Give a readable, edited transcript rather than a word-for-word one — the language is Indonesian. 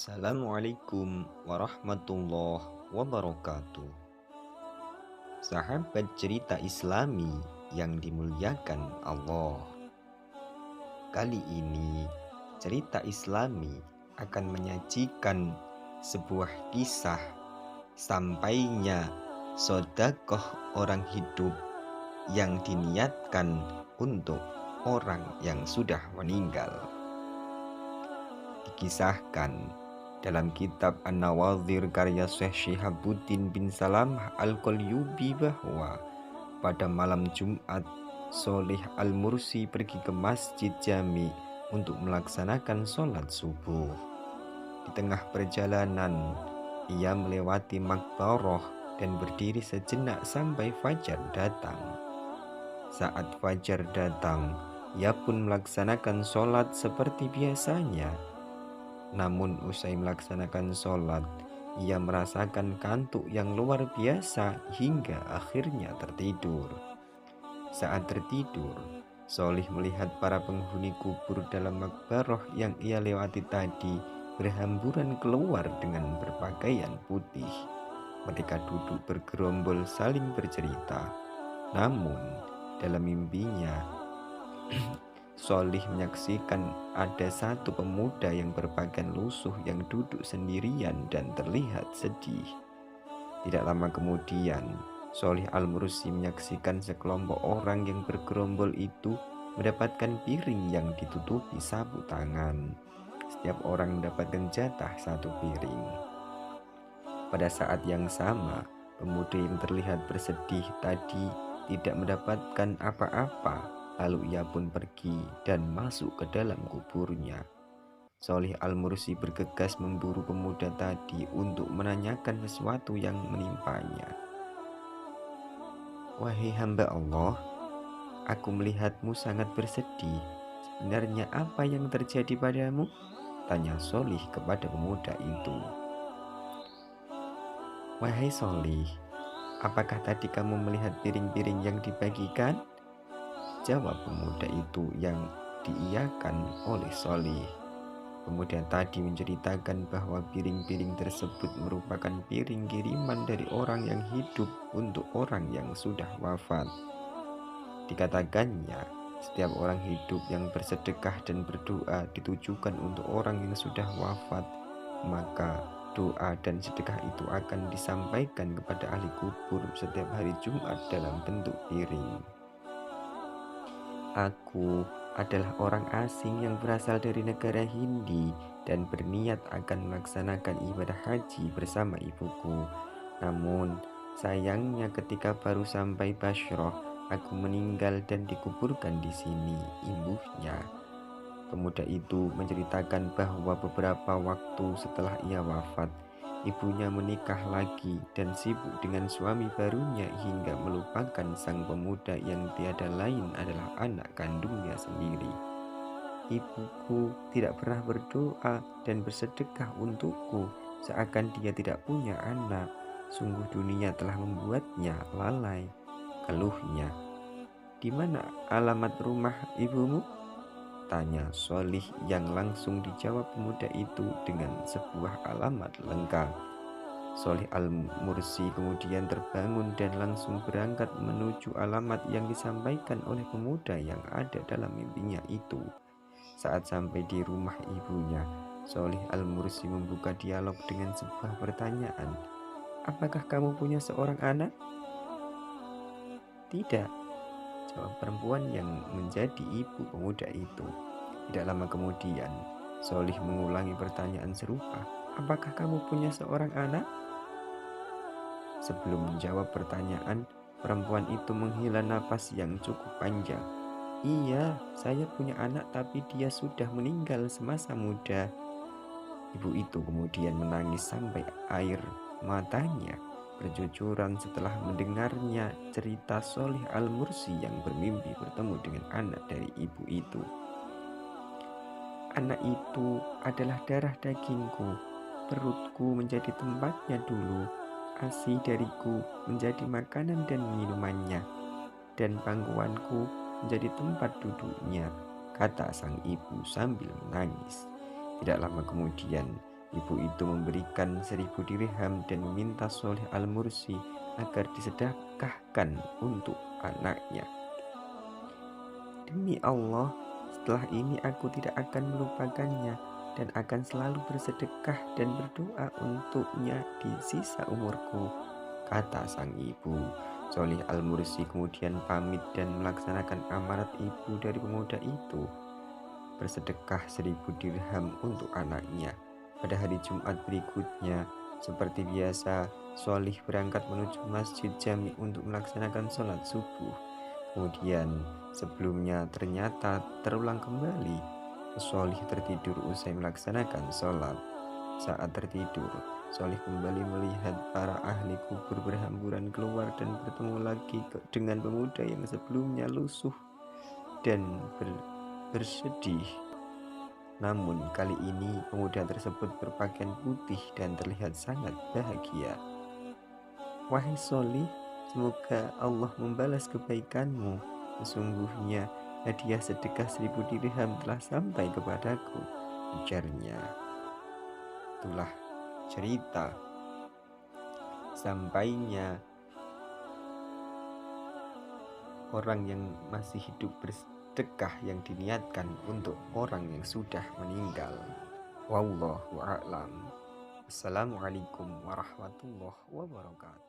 Assalamualaikum warahmatullahi wabarakatuh. Sahabat cerita Islami yang dimuliakan Allah. Kali ini cerita Islami akan menyajikan sebuah kisah sampainya sedekah orang hidup yang diniatkan untuk orang yang sudah meninggal. Dikisahkan dalam kitab An-Nawadzir karya Syekh Syihabuddin bin Salamah Al-Qalyubi bahwa pada malam Jumat Solih Al-Mursi pergi ke Masjid Jami untuk melaksanakan sholat subuh. Di tengah perjalanan ia melewati Maqbarah dan berdiri sejenak sampai fajar datang. Saat fajar datang, ia pun melaksanakan sholat seperti biasanya. Namun usai melaksanakan sholat, ia merasakan kantuk yang luar biasa hingga akhirnya tertidur. Saat tertidur, Solih melihat para penghuni kubur dalam makbarah yang ia lewati tadi berhamburan keluar dengan berpakaian putih. Mereka duduk bergerombol saling bercerita. Namun dalam mimpinya Solih menyaksikan ada satu pemuda yang berpakaian lusuh yang duduk sendirian dan terlihat sedih. Tidak lama kemudian, Solih Al-Mursi menyaksikan sekelompok orang yang bergerombol itu mendapatkan piring yang ditutupi sapu tangan. Setiap orang mendapatkan jatah satu piring. Pada saat yang sama, pemuda yang terlihat bersedih tadi tidak mendapatkan apa-apa. Lalu ia pun pergi dan masuk ke dalam kuburnya. Solih Al-Mursi bergegas memburu pemuda tadi untuk menanyakan sesuatu yang menimpanya. "Wahai hamba Allah, aku melihatmu sangat bersedih. Sebenarnya apa yang terjadi padamu?" tanya Solih kepada pemuda itu. "Wahai Solih, apakah tadi kamu melihat piring-piring yang dibagikan?" jawab pemuda itu yang diiyakan oleh Solih. Pemuda tadi menceritakan bahwa piring-piring tersebut merupakan piring kiriman dari orang yang hidup untuk orang yang sudah wafat. Dikatakannya, setiap orang hidup yang bersedekah dan berdoa ditujukan untuk orang yang sudah wafat, maka doa dan sedekah itu akan disampaikan kepada ahli kubur setiap hari Jumat dalam bentuk piring. "Aku adalah orang asing yang berasal dari negara Hindi dan berniat akan melaksanakan ibadah haji bersama ibuku. Namun, sayangnya ketika baru sampai Bashrah, aku meninggal dan dikuburkan di sini," imbuhnya. Pemuda itu menceritakan bahwa beberapa waktu setelah ia wafat, ibunya menikah lagi dan sibuk dengan suami barunya hingga melupakan sang pemuda yang tiada lain adalah anak kandungnya sendiri. "Ibuku tidak pernah berdoa dan bersedekah untukku, seakan dia tidak punya anak. Sungguh dunia telah membuatnya lalai," keluhnya. "Di mana alamat rumah ibumu?" tanya Solih yang langsung dijawab pemuda itu dengan sebuah alamat lengkap. Solih Al-Mursi kemudian terbangun dan langsung berangkat menuju alamat yang disampaikan oleh pemuda yang ada dalam mimpinya itu. Saat sampai di rumah ibunya, Solih Al-Mursi membuka dialog dengan sebuah pertanyaan. "Apakah kamu punya seorang anak?" "Tidak," jawab perempuan yang menjadi ibu pemuda itu. Tidak lama kemudian, Solih mengulangi pertanyaan serupa. "Apakah kamu punya seorang anak?" Sebelum menjawab pertanyaan, perempuan itu menghela napas yang cukup panjang. "Iya, saya punya anak tapi dia sudah meninggal semasa muda." Ibu itu kemudian menangis sampai air matanya bercucuran setelah mendengarnya cerita Solih Al-Mursi yang bermimpi bertemu dengan anak dari ibu itu. "Anak itu adalah darah dagingku, perutku menjadi tempatnya dulu, ASI dariku menjadi makanan dan minumannya, dan pangkuanku menjadi tempat duduknya," kata sang ibu sambil menangis. Tidak lama kemudian, Ibu itu memberikan 1.000 dirham dan meminta Sholih Al-Mursi agar disedekahkan untuk anaknya. Demi Allah, setelah ini aku tidak akan melupakannya dan akan selalu bersedekah dan berdoa untuknya di sisa umurku, kata sang ibu. Sholih Al-Mursi kemudian pamit dan melaksanakan amanat ibu dari pemuda itu, bersedekah 1.000 dirham untuk anaknya. Pada hari Jumat berikutnya, seperti biasa, Sholih berangkat menuju masjid jami untuk melaksanakan sholat subuh. Kemudian sebelumnya ternyata terulang kembali. Sholih tertidur usai melaksanakan sholat. Saat tertidur, Sholih kembali melihat para ahli kubur berhamburan keluar dan bertemu lagi dengan pemuda yang sebelumnya lusuh dan bersedih. Namun kali ini pemuda tersebut berpakaian putih dan terlihat sangat bahagia. Wahai Sholih, semoga Allah membalas kebaikanmu. Sesungguhnya hadiah sedekah 1.000 dirham telah sampai kepadaku, ujarnya. Itulah cerita sampainya orang yang masih hidup bersedekah yang diniatkan untuk orang yang sudah meninggal. Wallahu a'lam. Assalamualaikum warahmatullahi wabarakatuh.